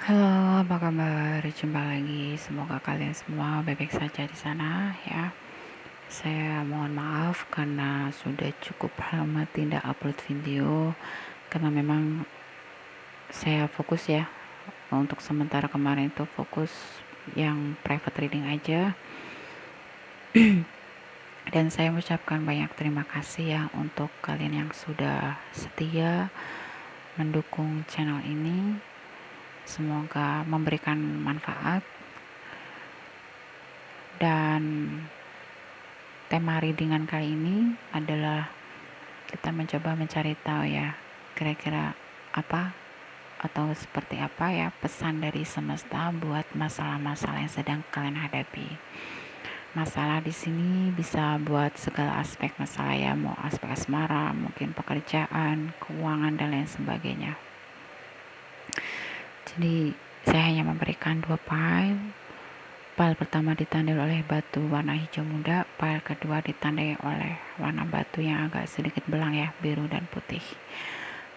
Halo, apa kabar? Jumpa lagi. Semoga kalian semua baik-baik saja di sana ya. Saya mohon maaf karena sudah cukup lama tidak upload video karena memang saya fokus ya. Untuk sementara kemarin itu fokus yang private reading aja. Dan saya mengucapkan banyak terima kasih ya untuk kalian yang sudah setia mendukung channel ini. Semoga memberikan manfaat. Dan tema readingan kali ini adalah kita mencoba mencari tahu ya, kira-kira apa atau seperti apa ya pesan dari semesta buat masalah-masalah yang sedang kalian hadapi. Masalah di sini bisa buat segala aspek masalah ya, mau aspek asmara, mungkin pekerjaan, keuangan dan lain sebagainya. Jadi saya hanya memberikan 2 file. File pertama ditandai oleh batu warna hijau muda, file kedua ditandai oleh warna batu yang agak sedikit belang ya, biru dan putih.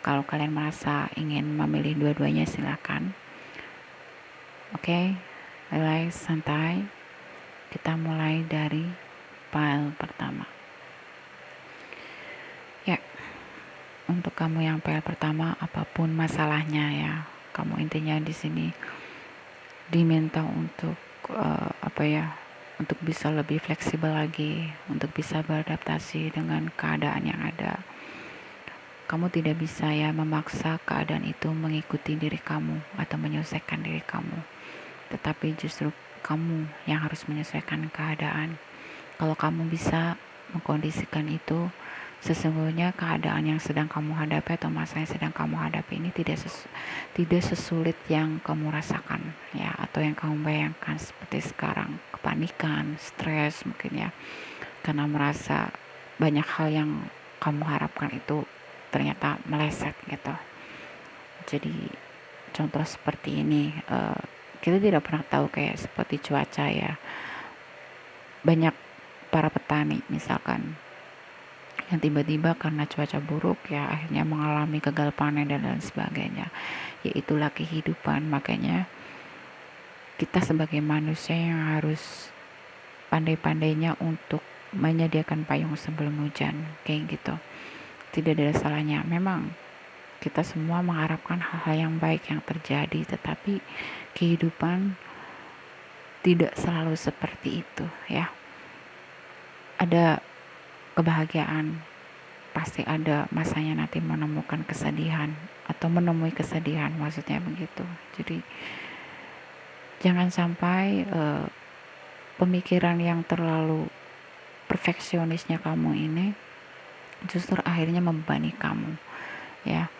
Kalau kalian merasa ingin memilih dua-duanya silakan. Oke, relax, santai. Kita mulai dari file pertama. Ya, untuk kamu yang file pertama, apapun masalahnya ya, kamu intinya di sini diminta untuk untuk bisa lebih fleksibel lagi, untuk bisa beradaptasi dengan keadaan yang ada. Kamu tidak bisa ya memaksa keadaan itu mengikuti diri kamu atau menyelesaikan diri kamu, tetapi justru kamu yang harus menyesuaikan keadaan. Kalau kamu bisa mengkondisikan itu, sesungguhnya keadaan yang sedang kamu hadapi atau masa yang sedang kamu hadapi ini tidak sesulit yang kamu rasakan ya, atau yang kamu bayangkan seperti sekarang, kepanikan, stres mungkin ya, karena merasa banyak hal yang kamu harapkan itu ternyata meleset gitu. Jadi contoh seperti ini, kita tidak pernah tahu kayak seperti cuaca ya, banyak para petani misalkan yang tiba-tiba karena cuaca buruk ya akhirnya mengalami gagal panen dan lain sebagainya. Ya itulah kehidupan. Makanya kita sebagai manusia yang harus pandai-pandainya untuk menyediakan payung sebelum hujan, kayak gitu. Tidak ada salahnya. Memang kita semua mengharapkan hal-hal yang baik yang terjadi, tetapi kehidupan tidak selalu seperti itu ya. Ada kebahagiaan, pasti ada masanya nanti menemukan kesedihan atau menemui kesedihan, maksudnya begitu. Jadi jangan sampai pemikiran yang terlalu perfeksionisnya kamu ini justru akhirnya membebani kamu ya.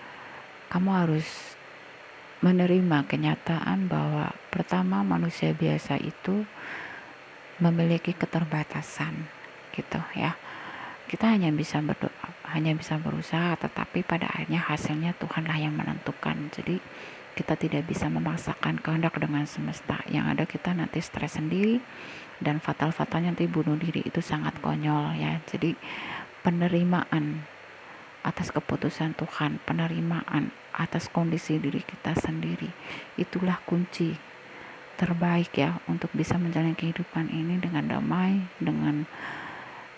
Kamu harus menerima kenyataan bahwa pertama, manusia biasa itu memiliki keterbatasan gitu ya. Kita hanya bisa berdoa, hanya bisa berusaha, tetapi pada akhirnya hasilnya Tuhanlah yang menentukan. Jadi kita tidak bisa memaksakan kehendak dengan semesta. Yang ada kita nanti stres sendiri dan fatal-fatalnya nanti bunuh diri, itu sangat konyol ya. Jadi penerimaan atas keputusan Tuhan, penerimaan atas kondisi diri kita sendiri, itulah kunci terbaik ya untuk bisa menjalani kehidupan ini dengan damai, dengan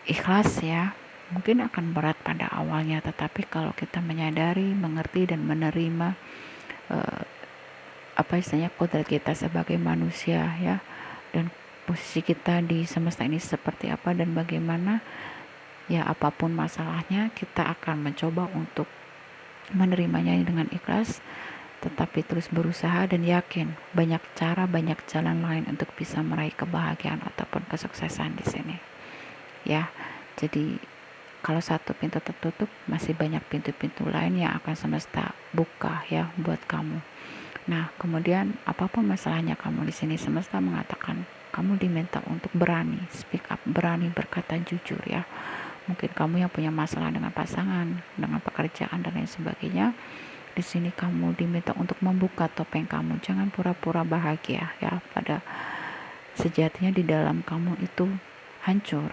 ikhlas ya. Mungkin akan berat pada awalnya, tetapi kalau kita menyadari, mengerti dan menerima kodrat kita sebagai manusia ya, dan posisi kita di semesta ini seperti apa dan bagaimana ya, apapun masalahnya kita akan mencoba untuk menerimanya dengan ikhlas, tetapi terus berusaha dan yakin banyak cara, banyak jalan lain untuk bisa meraih kebahagiaan ataupun kesuksesan di sini ya. Jadi kalau satu pintu tertutup, masih banyak pintu-pintu lain yang akan semesta buka ya buat kamu. Nah, kemudian apapun masalahnya kamu di sini, semesta mengatakan kamu diminta untuk berani speak up, berani berkata jujur ya. Mungkin kamu yang punya masalah dengan pasangan, dengan pekerjaan dan lain sebagainya, di sini kamu diminta untuk membuka topeng kamu. Jangan pura-pura bahagia ya, pada sejatinya di dalam kamu itu hancur,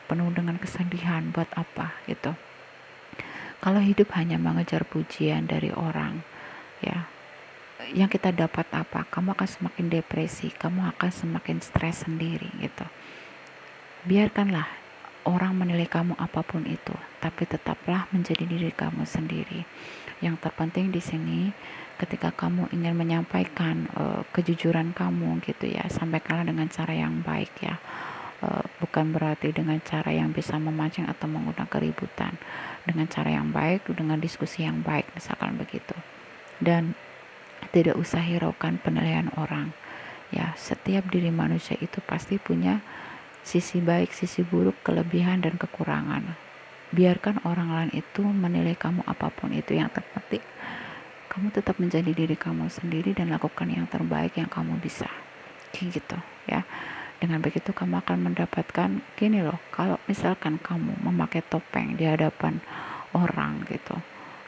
penuh dengan kesedihan. Buat apa gitu? Kalau hidup hanya mengejar pujian dari orang ya, yang kita dapat apa? Kamu akan semakin depresi, kamu akan semakin stres sendiri gitu. Biarkanlah orang menilai kamu apapun itu, tapi tetaplah menjadi diri kamu sendiri. Yang terpenting di sini, ketika kamu ingin menyampaikan kejujuran kamu gitu ya, sampaikanlah dengan cara yang baik ya. Bukan berarti dengan cara yang bisa memancing atau mengundang keributan. Dengan cara yang baik, dengan diskusi yang baik, misalkan begitu. Dan tidak usah hiraukan penilaian orang. Ya, setiap diri manusia itu pasti punya sisi baik, sisi buruk, kelebihan dan kekurangan. Biarkan orang lain itu menilai kamu apapun itu, yang terpenting kamu tetap menjadi diri kamu sendiri dan lakukan yang terbaik yang kamu bisa. Kayak gitu ya. Dengan begitu kamu akan mendapatkan gini loh, kalau misalkan kamu memakai topeng di hadapan orang gitu,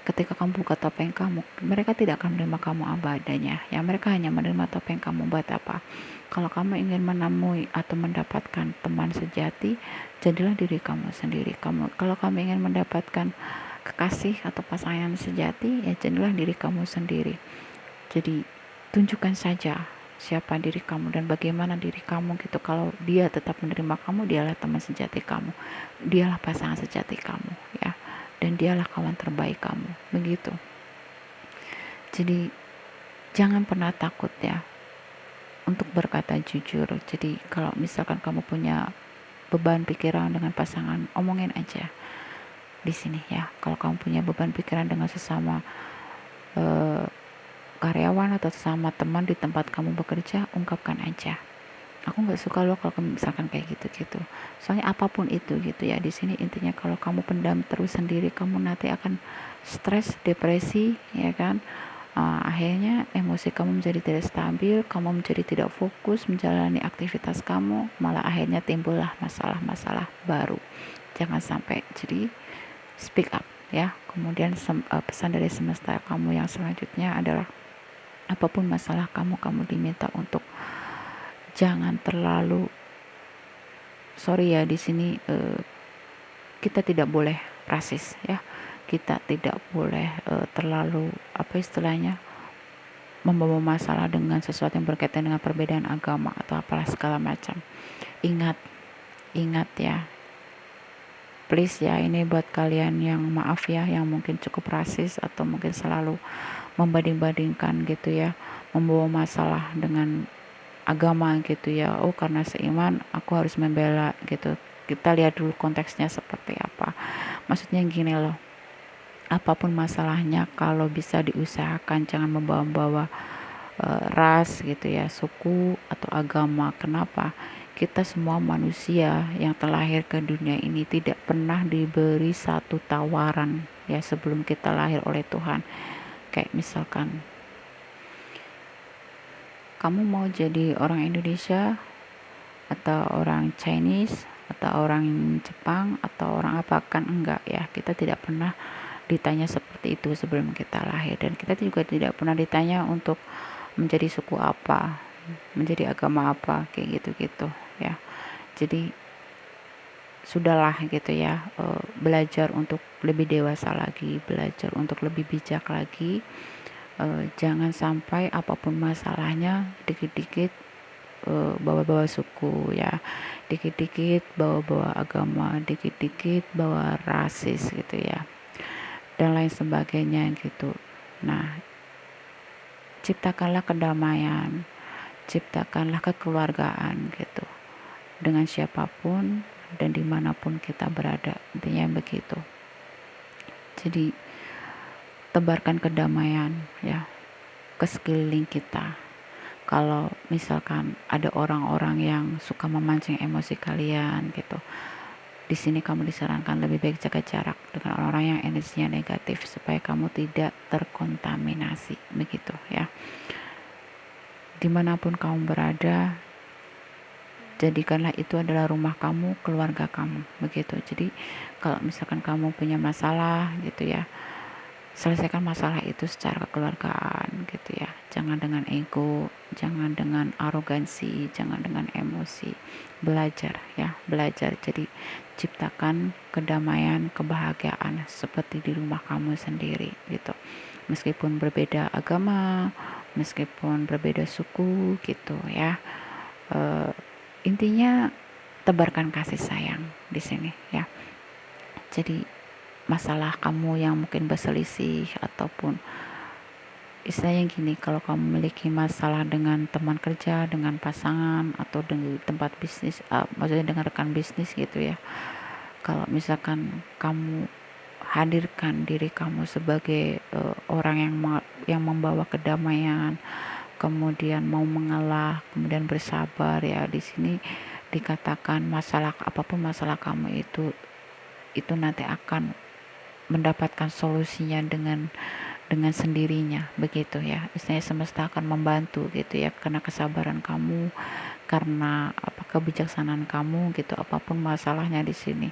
ketika kamu buka topeng kamu, mereka tidak akan menerima kamu apa adanya ya, mereka hanya menerima topeng kamu buat apa. Kalau kamu ingin menemui atau mendapatkan teman sejati, jadilah diri kamu sendiri. Kalau kamu ingin mendapatkan kekasih atau pasangan sejati, ya jadilah diri kamu sendiri. Jadi tunjukkan saja siapa diri kamu dan bagaimana diri kamu gitu. Kalau dia tetap menerima kamu, dialah teman sejati kamu, dialah pasangan sejati kamu ya, dan dialah kawan terbaik kamu, begitu. Jadi jangan pernah takut ya untuk berkata jujur. Jadi kalau misalkan kamu punya beban pikiran dengan pasangan, omongin aja di sini ya. Kalau kamu punya beban pikiran dengan sesama karyawan atau sesama teman di tempat kamu bekerja, ungkapkan aja. Aku nggak suka loh kalau misalkan kayak gitu-gitu. Soalnya apapun itu gitu ya. Di sini intinya kalau kamu pendam terus sendiri, kamu nanti akan stres, depresi, ya kan. Akhirnya emosi kamu menjadi tidak stabil, kamu menjadi tidak fokus menjalani aktivitas kamu, malah akhirnya timbullah masalah-masalah baru. Jangan sampai. Jadi speak up ya. Kemudian pesan dari semesta kamu yang selanjutnya adalah apapun masalah kamu diminta untuk jangan terlalu, sorry ya di sini kita tidak boleh rasis ya, kita tidak boleh terlalu apa istilahnya membawa masalah dengan sesuatu yang berkaitan dengan perbedaan agama atau apalah segala macam. Ingat ya, please ya, ini buat kalian yang maaf ya, yang mungkin cukup rasis atau mungkin selalu membanding-bandingkan gitu ya, membawa masalah dengan agama gitu ya. Oh, karena seiman aku harus membela gitu. Kita lihat dulu konteksnya seperti apa. Maksudnya gini loh, apapun masalahnya kalau bisa diusahakan jangan membawa-bawa ras gitu ya, suku atau agama. Kenapa? Kita semua manusia yang terlahir ke dunia ini tidak pernah diberi satu tawaran ya sebelum kita lahir oleh Tuhan. Kayak misalkan kamu mau jadi orang Indonesia atau orang Chinese atau orang Jepang atau orang apa, kan enggak ya. Kita tidak pernah ditanya seperti itu sebelum kita lahir, dan kita juga tidak pernah ditanya untuk menjadi suku apa, menjadi agama apa, kayak gitu-gitu ya. Jadi sudahlah gitu ya, belajar untuk lebih dewasa lagi, belajar untuk lebih bijak lagi. Jangan sampai apapun masalahnya dikit-dikit bawa-bawa suku ya, dikit-dikit bawa-bawa agama, dikit-dikit bawa rasis gitu ya, dan lain sebagainya gitu. Nah, ciptakanlah kedamaian, ciptakanlah kekeluargaan gitu dengan siapapun dan dimanapun kita berada, intinya begitu. Jadi tebarkan kedamaian ya ke sekeliling kita. Kalau misalkan ada orang-orang yang suka memancing emosi kalian gitu, di sini kamu disarankan lebih baik jaga jarak dengan orang-orang yang energinya negatif supaya kamu tidak terkontaminasi, begitu ya. Dimanapun kamu berada, jadikanlah itu adalah rumah kamu, keluarga kamu, begitu. Jadi kalau misalkan kamu punya masalah gitu ya, selesaikan masalah itu secara kekeluargaan gitu ya. Jangan dengan ego, jangan dengan arogansi, jangan dengan emosi. Belajar ya, belajar. Jadi ciptakan kedamaian, kebahagiaan seperti di rumah kamu sendiri gitu. Meskipun berbeda agama, meskipun berbeda suku gitu ya. Intinya tebarkan kasih sayang di sini ya. Jadi masalah kamu yang mungkin berselisih ataupun istilahnya gini, kalau kamu memiliki masalah dengan teman kerja, dengan pasangan, atau dengan tempat bisnis, maksudnya dengan rekan bisnis gitu ya. Kalau misalkan kamu hadirkan diri kamu sebagai orang yang membawa kedamaian, kemudian mau mengalah, kemudian bersabar ya, di sini dikatakan masalah apapun masalah kamu itu nanti akan mendapatkan solusinya dengan sendirinya begitu ya. Istilahnya semesta akan membantu gitu ya, karena kesabaran kamu, karena kebijaksanaan kamu gitu. Apapun masalahnya di sini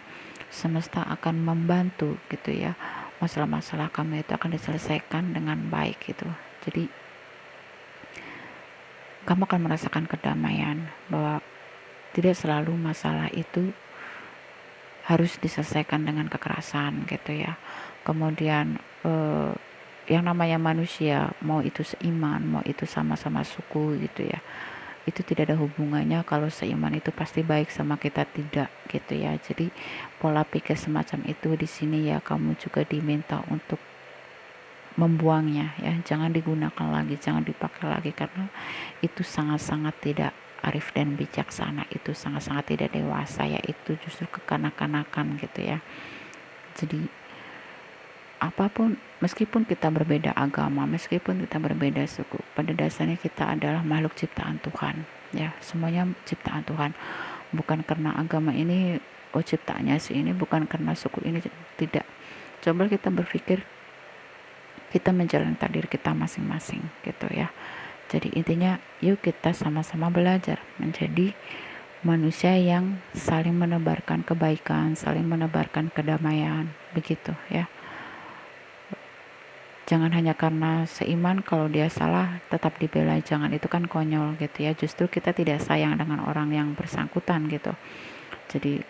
semesta akan membantu gitu ya. Masalah-masalah kamu itu akan diselesaikan dengan baik gitu. Jadi kamu akan merasakan kedamaian, bahwa tidak selalu masalah itu harus diselesaikan dengan kekerasan gitu ya. Kemudian yang namanya manusia, mau itu seiman, mau itu sama-sama suku gitu ya, itu tidak ada hubungannya. Kalau seiman itu pasti baik sama kita, tidak gitu ya. Jadi pola pikir semacam itu di sini ya, kamu juga diminta untuk membuangnya ya, jangan digunakan lagi, jangan dipakai lagi, karena itu sangat-sangat tidak arif dan bijaksana, itu sangat-sangat tidak dewasa ya, itu justru kekanak-kanakan gitu ya. Jadi apapun, meskipun kita berbeda agama, meskipun kita berbeda suku, pada dasarnya kita adalah makhluk ciptaan Tuhan ya, semuanya ciptaan Tuhan. Bukan karena agama ini ciptaannya si ini, bukan karena suku ini, tidak. Coba kita berpikir, kita menjalani takdir kita masing-masing gitu ya. Jadi intinya yuk kita sama-sama belajar menjadi manusia yang saling menebarkan kebaikan, saling menebarkan kedamaian begitu ya. Jangan hanya karena seiman, kalau dia salah tetap dibela, jangan, itu kan konyol gitu ya. Justru kita tidak sayang dengan orang yang bersangkutan gitu. Jadi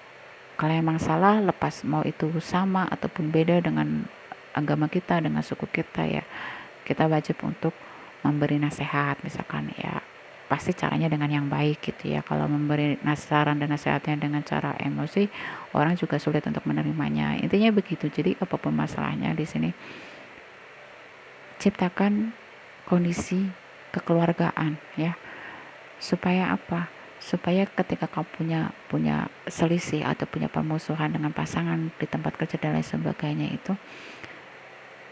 kalau emang salah, lepas, mau itu sama ataupun beda dengan agama kita, dengan suku kita ya, kita wajib untuk memberi nasihat misalkan ya, pasti caranya dengan yang baik gitu ya. Kalau memberi saran dan nasihatnya dengan cara emosi, orang juga sulit untuk menerimanya. Intinya begitu. Jadi apapun masalahnya di sini, ciptakan kondisi kekeluargaan ya, supaya apa? Supaya ketika kamu punya selisih atau punya permusuhan dengan pasangan di tempat kerja dan lain sebagainya,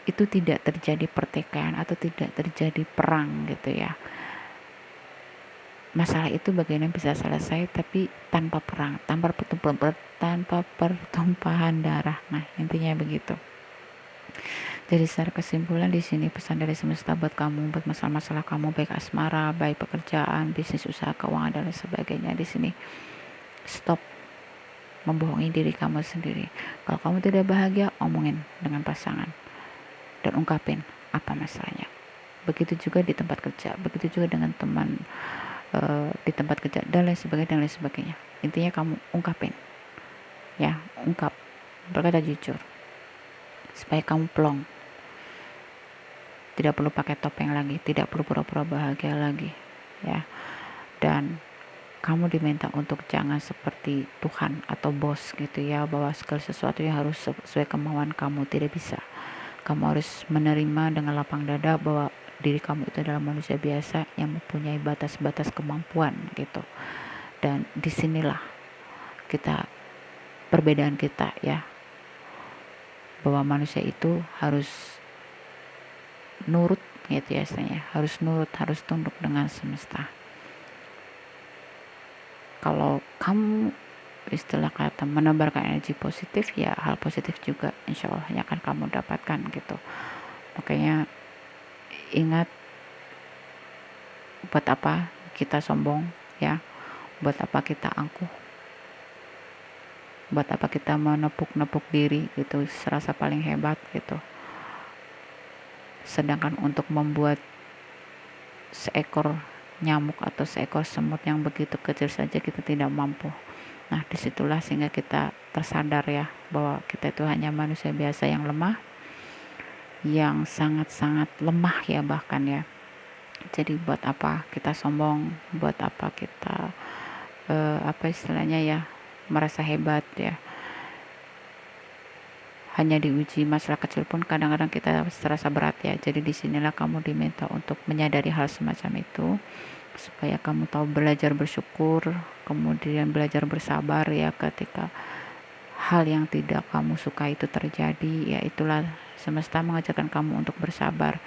itu tidak terjadi pertikaian atau tidak terjadi perang gitu ya. Masalah itu bagaimana bisa selesai tapi tanpa perang, tanpa pertumpahan darah. Nah, intinya begitu. Jadi secara kesimpulan di sini pesan dari semesta buat kamu, buat masalah-masalah kamu, baik asmara, baik pekerjaan, bisnis, usaha, keuangan dan lain sebagainya, di sini stop membohongi diri kamu sendiri. Kalau kamu tidak bahagia, omongin dengan pasangan dan ungkapin apa masalahnya. Begitu juga di tempat kerja, begitu juga dengan teman di tempat kerja dan lain sebagainya. Intinya kamu ungkapin ya, ungkap, berkata jujur, supaya kamu plong, tidak perlu pakai topeng lagi, tidak perlu pura-pura bahagia lagi ya. Dan kamu diminta untuk jangan seperti Tuhan atau bos gitu ya, bahwa segala sesuatu yang harus sesuai kemauan kamu, tidak bisa. Kamu harus menerima dengan lapang dada bahwa diri kamu itu adalah manusia biasa yang mempunyai batas-batas kemampuan gitu. Dan disinilah kita, perbedaan kita ya, bahwa manusia itu harus nurut gitu ya, harus nurut, harus tunduk dengan semesta. Kalau kamu istilah kata menebarkan energi positif ya, hal positif juga insya Allah yang akan kamu dapatkan gitu. Makanya ingat, buat apa kita sombong ya, buat apa kita angkuh, buat apa kita menepuk-nepuk diri gitu, serasa paling hebat gitu, sedangkan untuk membuat seekor nyamuk atau seekor semut yang begitu kecil saja kita tidak mampu. Nah, disitulah sehingga kita tersadar ya, bahwa kita itu hanya manusia biasa yang lemah, yang sangat-sangat lemah ya bahkan ya, Jadi buat apa kita sombong, buat apa kita apa istilahnya ya, merasa hebat ya. Hanya diuji masalah kecil pun kadang-kadang kita terasa berat ya. Jadi disinilah kamu diminta untuk menyadari hal semacam itu, supaya kamu tahu belajar bersyukur, kemudian belajar bersabar ya ketika hal yang tidak kamu suka itu terjadi. Ya itulah semesta mengajarkan kamu untuk bersabar.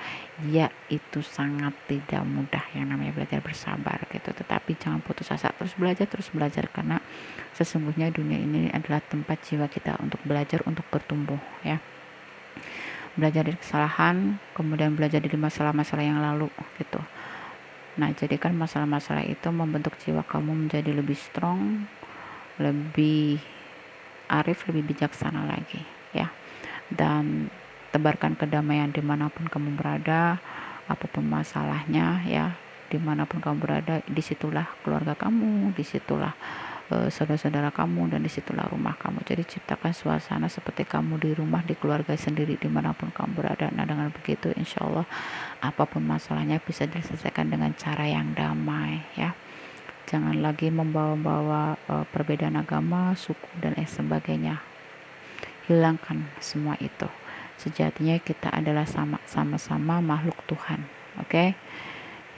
Ya itu sangat tidak mudah yang namanya belajar bersabar gitu, tetapi jangan putus asa, terus belajar karena sesungguhnya dunia ini adalah tempat jiwa kita untuk belajar, untuk bertumbuh ya. Belajar dari kesalahan, kemudian belajar dari masalah-masalah yang lalu gitu. Nah, jadikan masalah-masalah itu membentuk jiwa kamu menjadi lebih strong, lebih arif, lebih bijaksana lagi ya. Dan tebarkan kedamaian dimanapun kamu berada, apapun masalahnya ya, dimanapun kamu berada, disitulah keluarga kamu, disitulah saudara-saudara kamu, dan disitulah rumah kamu. Jadi ciptakan suasana seperti kamu di rumah, di keluarga sendiri, dimanapun kamu berada. Nah dengan begitu insya Allah apapun masalahnya bisa diselesaikan dengan cara yang damai ya. Jangan lagi membawa-bawa perbedaan agama, suku dan sebagainya. Hilangkan semua itu. Sejatinya kita adalah sama-sama makhluk Tuhan, oke?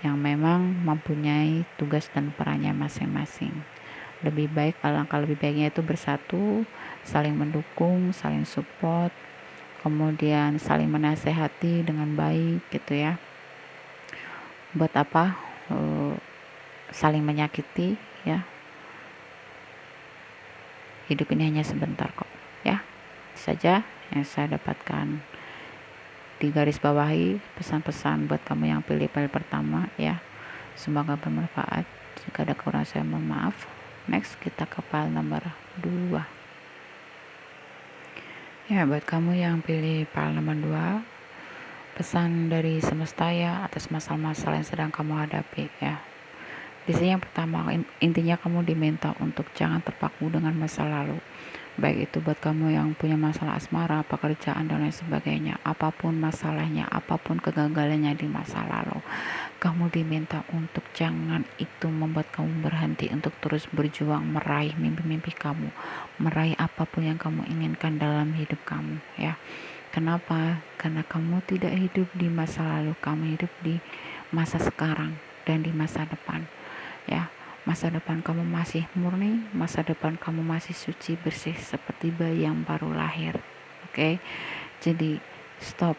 Yang memang mempunyai tugas dan perannya masing-masing. Alangkah lebih baiknya itu bersatu, saling mendukung, saling support, kemudian saling menasehati dengan baik gitu ya. Buat apa saling menyakiti ya? Hidup ini hanya sebentar kok ya. Saja yang saya dapatkan di garis bawahi pesan-pesan buat kamu yang pilih file pertama ya. Semoga bermanfaat. Jika ada kurang saya mohon maaf. Next kita ke file nomor 2 ya. Buat kamu yang pilih file nomor 2, pesan dari semesta ya atas masalah-masalah yang sedang kamu hadapi ya. Di sini yang pertama, intinya kamu diminta untuk jangan terpaku dengan masa lalu. Baik itu buat kamu yang punya masalah asmara, pekerjaan dan lain sebagainya. Apapun masalahnya, apapun kegagalannya di masa lalu, kamu diminta untuk jangan itu membuat kamu berhenti untuk terus berjuang meraih mimpi-mimpi kamu, meraih apapun yang kamu inginkan dalam hidup kamu ya. Kenapa? Karena kamu tidak hidup di masa lalu, kamu hidup di masa sekarang dan di masa depan ya. Masa depan kamu masih murni, masa depan kamu masih suci bersih seperti bayi yang baru lahir. Oke. Jadi stop.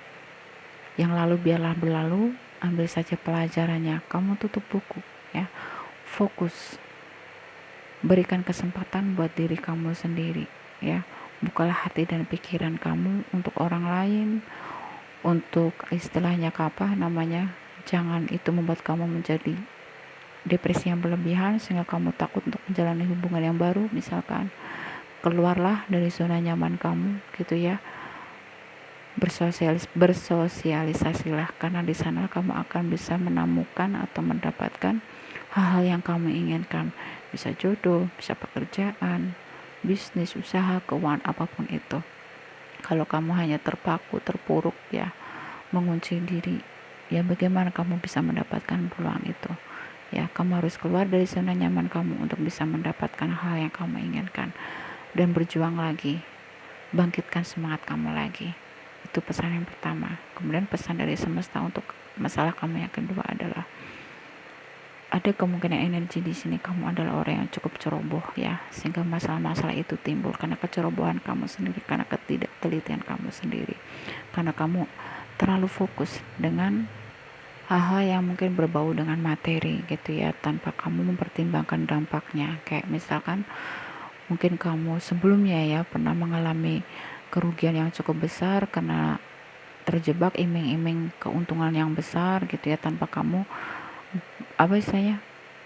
Yang lalu biarlah berlalu, ambil saja pelajarannya. Kamu tutup buku ya. Fokus. Berikan kesempatan buat diri kamu sendiri ya. Bukalah hati dan pikiran kamu untuk orang lain, untuk istilahnya jangan itu membuat kamu menjadi depresi yang berlebihan sehingga kamu takut untuk menjalani hubungan yang baru. Misalkan keluarlah dari zona nyaman kamu gitu ya. Bersosialisasilah, karena di sana kamu akan bisa menemukan atau mendapatkan hal-hal yang kamu inginkan. Bisa jodoh, bisa pekerjaan, bisnis, usaha, keuangan, apapun itu. Kalau kamu hanya terpaku, terpuruk ya, mengunci diri, ya bagaimana kamu bisa mendapatkan peluang itu? Ya, kamu harus keluar dari zona nyaman kamu untuk bisa mendapatkan hal yang kamu inginkan dan berjuang lagi. Bangkitkan semangat kamu lagi. Itu pesan yang pertama. Kemudian pesan dari semesta untuk masalah kamu yang kedua adalah ada kemungkinan energi di sini kamu adalah orang yang cukup ceroboh ya, sehingga masalah-masalah itu timbul karena kecerobohan kamu sendiri, karena ketidaktelitian kamu sendiri, karena kamu terlalu fokus dengan hal-hal yang mungkin berbau dengan materi gitu ya, tanpa kamu mempertimbangkan dampaknya. Kayak misalkan mungkin kamu sebelumnya ya pernah mengalami kerugian yang cukup besar karena terjebak iming-iming keuntungan yang besar gitu ya, tanpa kamu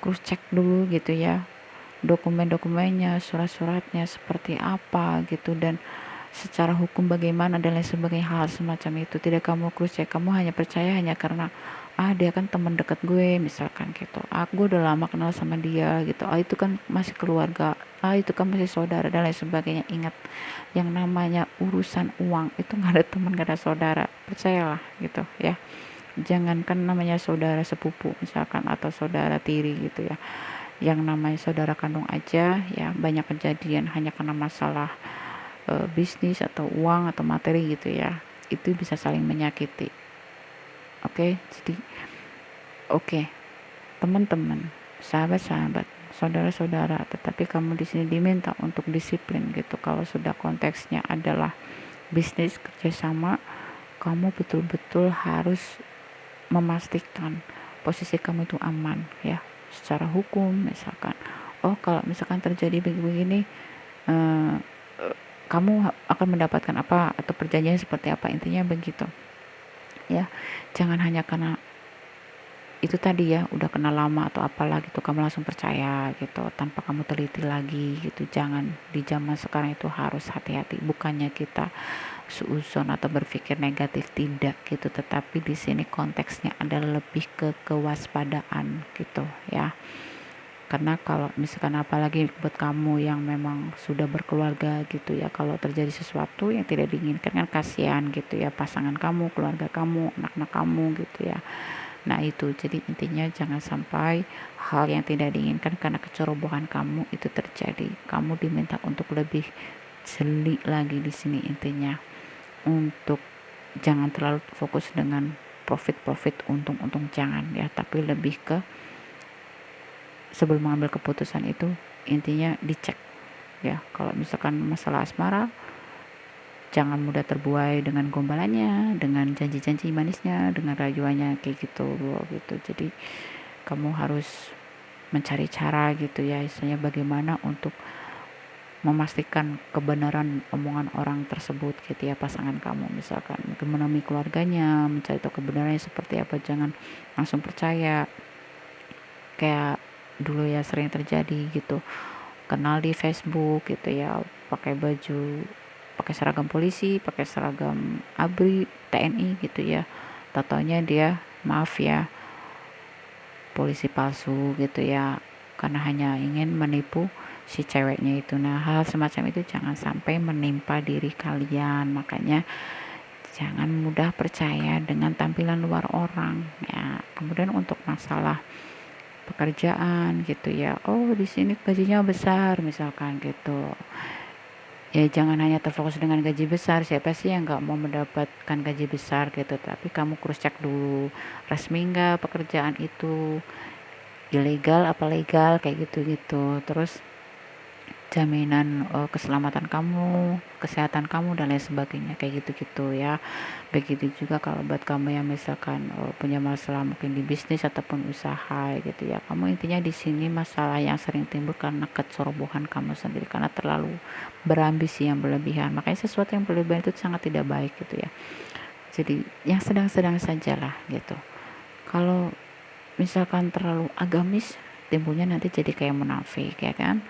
cross check dulu gitu ya, dokumen-dokumennya, surat-suratnya seperti apa gitu, dan secara hukum bagaimana dan lain sebagainya. Hal semacam itu tidak kamu cross check, kamu hanya percaya hanya karena dia kan teman dekat gue misalkan gitu, gue udah lama kenal sama dia gitu, itu kan masih keluarga, itu kan masih saudara dan lain sebagainya. Ingat, yang namanya urusan uang itu nggak ada teman, nggak ada saudara, percayalah gitu ya. Jangankan namanya saudara sepupu misalkan atau saudara tiri gitu ya, yang namanya saudara kandung aja ya banyak kejadian hanya karena masalah bisnis atau uang atau materi gitu ya, itu bisa saling menyakiti. Oke, jadi oke, teman-teman, sahabat-sahabat, saudara-saudara, tetapi kamu di sini diminta untuk disiplin gitu. Kalau sudah konteksnya adalah bisnis kerjasama, kamu betul-betul harus memastikan posisi kamu itu aman ya, secara hukum misalkan. Oh, kalau misalkan terjadi begini, eh, kamu akan mendapatkan apa atau perjanjian seperti apa, intinya begitu ya. Jangan hanya karena itu tadi ya udah kenal lama atau apalah gitu kamu langsung percaya gitu tanpa kamu teliti lagi gitu. Jangan, di zaman sekarang itu harus hati-hati, bukannya kita suuzon atau berpikir negatif, tidak gitu, tetapi di sini konteksnya adalah lebih ke kewaspadaan gitu ya. Karena kalau misalkan apalagi buat kamu yang memang sudah berkeluarga gitu ya, kalau terjadi sesuatu yang tidak diinginkan kan kasihan gitu ya, pasangan kamu, keluarga kamu, anak-anak kamu gitu ya. Nah itu, jadi intinya jangan sampai hal yang tidak diinginkan karena kecerobohan kamu itu terjadi. Kamu diminta untuk lebih jeli lagi di sini intinya, untuk jangan terlalu fokus dengan profit untung jangan ya, tapi lebih ke sebelum mengambil keputusan itu intinya dicek ya. Kalau misalkan masalah asmara, jangan mudah terbuai dengan gombalannya, dengan janji-janji manisnya, dengan rayuannya kayak gitu gitu. Jadi kamu harus mencari cara gitu ya, istilahnya bagaimana untuk memastikan kebenaran omongan orang tersebut gitu ya, pasangan kamu misalkan menemui keluarganya, mencari tahu kebenarannya seperti apa. Jangan langsung percaya kayak dulu ya sering terjadi gitu, kenal di Facebook gitu ya, pakai baju, pakai seragam polisi, pakai seragam ABRI, TNI gitu ya, tatonya dia maaf ya polisi palsu gitu ya, karena hanya ingin menipu si ceweknya itu. Nah, hal semacam itu jangan sampai menimpa diri kalian. Makanya jangan mudah percaya dengan tampilan luar orang ya. Kemudian untuk masalah pekerjaan gitu ya, oh di sini gajinya besar misalkan gitu ya, jangan hanya terfokus dengan gaji besar. Siapa sih yang nggak mau mendapatkan gaji besar gitu, tapi kamu cross check dulu resmi nggak pekerjaan itu, ilegal apa legal kayak gitu-gitu. Terus jaminan keselamatan kamu, kesehatan kamu dan lain sebagainya kayak gitu-gitu ya. Begitu juga kalau buat kamu yang misalkan punya masalah mungkin di bisnis ataupun usaha gitu ya. Kamu intinya di sini masalah yang sering timbul karena kecerobohan kamu sendiri, karena terlalu berambisi yang berlebihan. Makanya sesuatu yang berlebihan itu sangat tidak baik gitu ya. Jadi yang sedang-sedang sajalah gitu. Kalau misalkan terlalu agamis, timbulnya nanti jadi kayak munafik ya kan.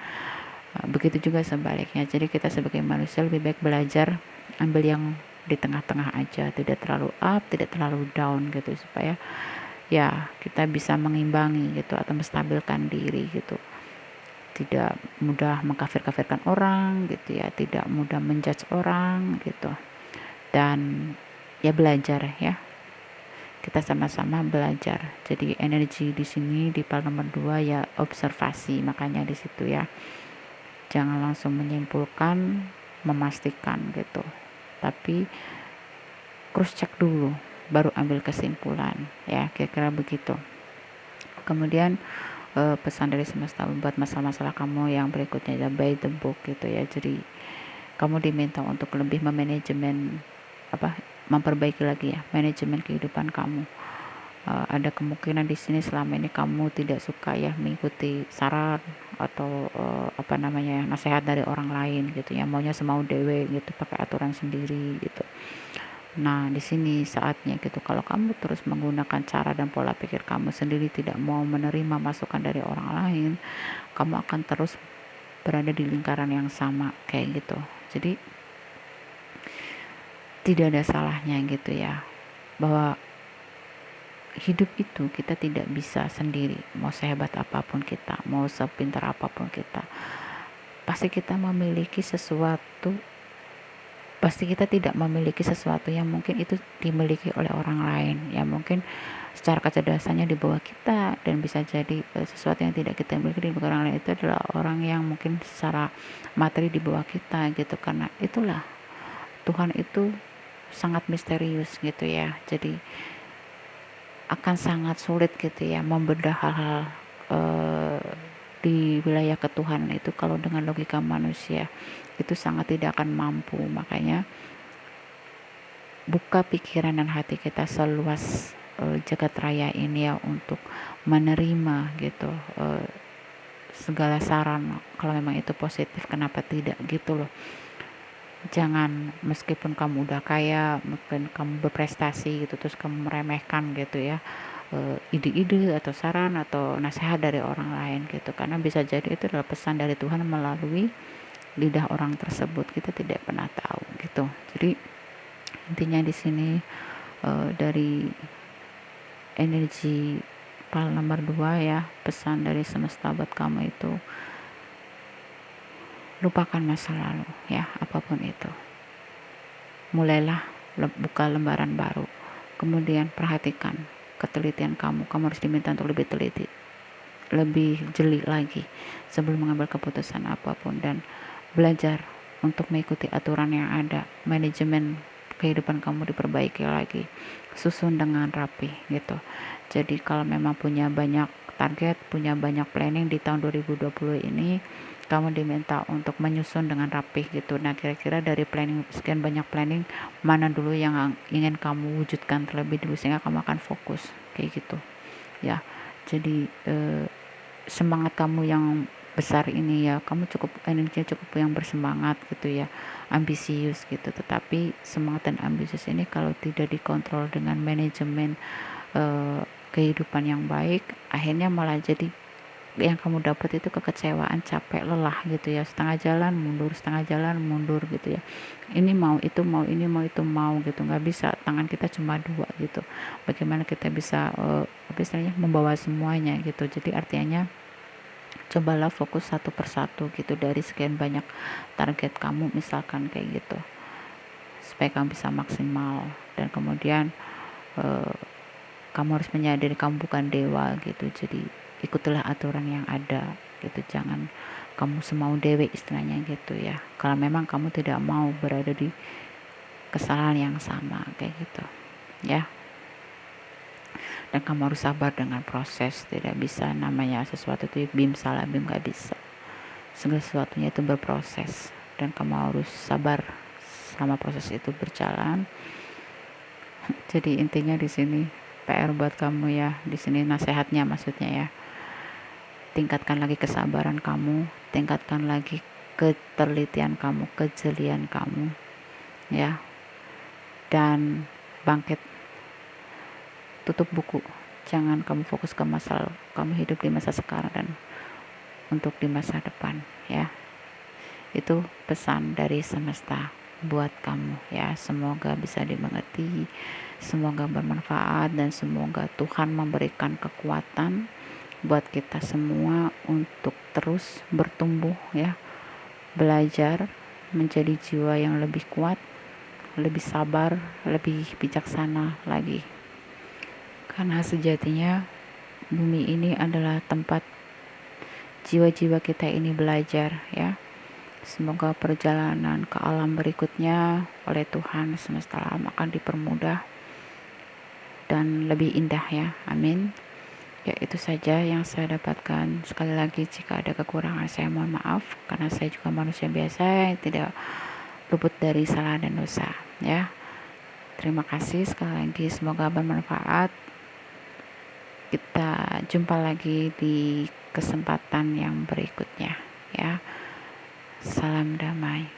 Begitu juga sebaliknya. Jadi kita sebagai manusia lebih baik belajar ambil yang di tengah-tengah aja, tidak terlalu up, tidak terlalu down gitu, supaya ya kita bisa mengimbangi gitu atau menstabilkan diri gitu. Tidak mudah mengkafir-kafirkan orang gitu ya, tidak mudah menjudge orang gitu. Dan ya belajar ya. Kita sama-sama belajar. Jadi energi di sini di part nomor 2 ya observasi, makanya di situ ya. Jangan langsung menyimpulkan, memastikan gitu, tapi cross check dulu baru ambil kesimpulan ya, kira-kira begitu. Kemudian pesan dari semesta buat masalah-masalah kamu yang berikutnya ya, by the book gitu ya. Jadi kamu diminta untuk lebih memanajemen memperbaiki lagi ya manajemen kehidupan kamu. Ada kemungkinan di sini selama ini kamu tidak suka ya mengikuti saran atau nasihat dari orang lain gitu ya, maunya semau dewe gitu, pakai aturan sendiri gitu. Nah di sini saatnya gitu, kalau kamu terus menggunakan cara dan pola pikir kamu sendiri, tidak mau menerima masukan dari orang lain, kamu akan terus berada di lingkaran yang sama kayak gitu. Jadi tidak ada salahnya gitu ya, bahwa hidup itu kita tidak bisa sendiri. Mau sehebat apapun kita, mau sepintar apapun kita, pasti kita memiliki sesuatu pasti kita tidak memiliki sesuatu yang mungkin itu dimiliki oleh orang lain, ya mungkin secara kecerdasannya di bawah kita, dan bisa jadi sesuatu yang tidak kita miliki di bawah orang lain itu adalah orang yang mungkin secara materi di bawah kita gitu. Karena itulah Tuhan itu sangat misterius gitu ya, jadi akan sangat sulit gitu ya membedah hal-hal eh, di wilayah ketuhanan itu kalau dengan logika manusia itu sangat tidak akan mampu. Makanya buka pikiran dan hati kita seluas jagat raya ini ya, untuk menerima gitu segala saran. Kalau memang itu positif, kenapa tidak gitu loh. Jangan meskipun kamu udah kaya, mungkin kamu berprestasi gitu, terus kamu meremehkan gitu ya ide-ide atau saran atau nasihat dari orang lain gitu, karena bisa jadi itu adalah pesan dari Tuhan melalui lidah orang tersebut, kita tidak pernah tahu gitu. Jadi intinya di sini dari energi pal nomor 2 ya, pesan dari semesta buat kamu itu, lupakan masa lalu ya, apapun itu, mulailah buka lembaran baru. Kemudian perhatikan ketelitian kamu harus diminta untuk lebih teliti, lebih jeli lagi sebelum mengambil keputusan apapun, dan belajar untuk mengikuti aturan yang ada. Manajemen kehidupan kamu diperbaiki lagi, susun dengan rapi gitu. Jadi kalau memang punya banyak target, punya banyak planning di tahun 2020 ini, kamu diminta untuk menyusun dengan rapi gitu. Nah, kira-kira dari planning, sekian banyak planning, mana dulu yang ingin kamu wujudkan terlebih dulu, sehingga kamu akan fokus kayak gitu ya. Jadi semangat kamu yang besar ini ya, kamu cukup energinya cukup yang bersemangat gitu ya, ambisius gitu. Tetapi semangat dan ambisius ini kalau tidak dikontrol dengan manajemen kehidupan yang baik, akhirnya malah jadi yang kamu dapat itu kekecewaan, capek, lelah gitu ya, setengah jalan mundur, setengah jalan mundur gitu ya. Ini mau, itu mau, ini mau, itu mau gitu. Nggak bisa, tangan kita cuma dua gitu. Bagaimana kita bisa apa istilahnya, membawa semuanya gitu. Jadi artinya cobalah fokus satu persatu gitu dari sekian banyak target kamu misalkan kayak gitu, supaya kamu bisa maksimal. Dan kemudian kamu harus menyadari kamu bukan dewa gitu, jadi ikutilah aturan yang ada gitu. Jangan kamu semau dewe istilahnya gitu ya, kalau memang kamu tidak mau berada di kesalahan yang sama kayak gitu ya. Dan kamu harus sabar dengan proses, tidak bisa namanya sesuatu itu bim salah bim, gak bisa. Segala sesuatunya itu berproses, dan kamu harus sabar selama proses itu berjalan. Jadi intinya di sini PR buat kamu ya, di sini nasihatnya maksudnya ya, tingkatkan lagi kesabaran kamu, tingkatkan lagi ketelitian kamu, kejelian kamu ya, dan bangkit, tutup buku. Jangan kamu fokus ke masa lalu, kamu hidup di masa sekarang dan untuk di masa depan ya. Itu pesan dari semesta buat kamu ya. Semoga bisa dimengerti, semoga bermanfaat, dan semoga Tuhan memberikan kekuatan buat kita semua untuk terus bertumbuh ya, belajar menjadi jiwa yang lebih kuat, lebih sabar, lebih bijaksana lagi. Karena sejatinya bumi ini adalah tempat jiwa-jiwa kita ini belajar ya. Semoga perjalanan ke alam berikutnya oleh Tuhan semesta alam akan dipermudah dan lebih indah ya. Amin. Ya, itu saja yang saya dapatkan. Sekali lagi, jika ada kekurangan saya mohon maaf, karena saya juga manusia biasa yang tidak luput dari salah dan dosa ya. Terima kasih sekali lagi, semoga bermanfaat. Kita jumpa lagi di kesempatan yang berikutnya ya. Salam damai.